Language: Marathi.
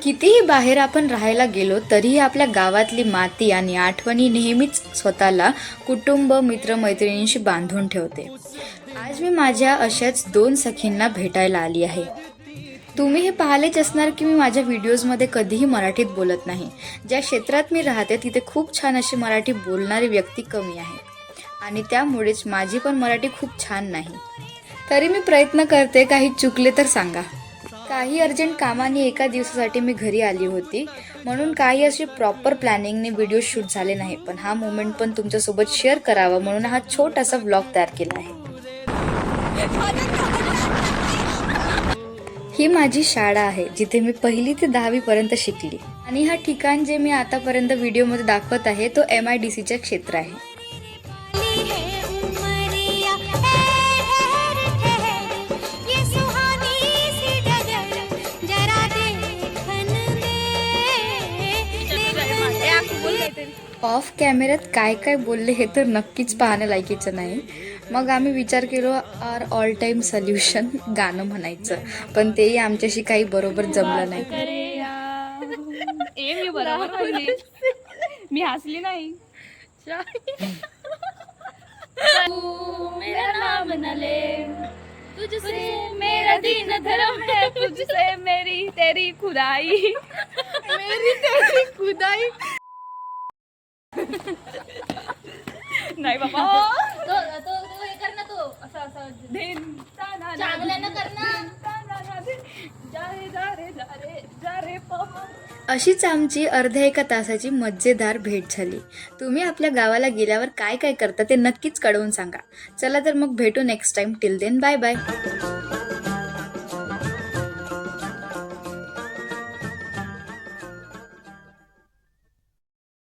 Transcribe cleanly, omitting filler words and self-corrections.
कितीही बाहेर आपण राहायला गेलो तरीही आपल्या गावातली माती आणि आठवणी नेहमीच स्वतःला कुटुंब मित्रमैत्रिणींशी बांधून ठेवते. आज मी माझ्या अशाच दोन सखींना भेटायला आली आहे. तुम्ही हे पाहिलेच असणार की मी माझ्या व्हिडिओजमध्ये कधीही मराठीत बोलत नाही. ज्या क्षेत्रात मी राहते तिथे खूप छान अशी मराठी बोलणारी व्यक्ती कमी आहे आणि त्यामुळेच माझी पण मराठी खूप छान नाही. तरी मी प्रयत्न करते, काही चुकले तर सांगा. काही अर्जंट कामाने एका दिवसासाठी मी घरी आली होती, म्हणून काही अशी प्रॉपर प्लॅनिंगने व्हिडिओ शूट झाले नाही, पण हा मोमेंट पण तुमच्यासोबत शेअर करावा म्हणून हा छोटासा व्लॉग तयार केला आहे. ही माझी शाळा आहे जिथे मी 1ली ते 10वी पर्यंत शिकली आणि हा ठिकाण जे मी आतापर्यंत व्हिडिओमध्ये दाखवत आहे तो MIDCच्या क्षेत्र आहे. ऑफ कॅमेऱ्यात काय काय बोलले हे तर नक्कीच पाहण्या लायकीचं नाही. मग आम्ही विचार केलो ऑल टाईम सोल्युशन गाणं म्हणायचं, पण तेही आमच्याशी काही बरोबर जमलं नाही. मी बरोबर म्हणली, मी हसली नाही. मेरा नाम न ले, तुझसे मेरा दीन धर्म है, तुझसे मेरी तेरी खुदाई, मेरी तेरी खुदाई. नाही बाबा, तो हे कर ना, तो असं असं चांगल्यानं कर ना. अशीच आमची अर्ध्या एका तासाची मजेदार भेट झाली. तुम्ही आपल्या गावाला गेल्यावर काय काय करता ते नक्कीच कळवून सांगा. चला तर मग भेटू next time. Till then bye bye.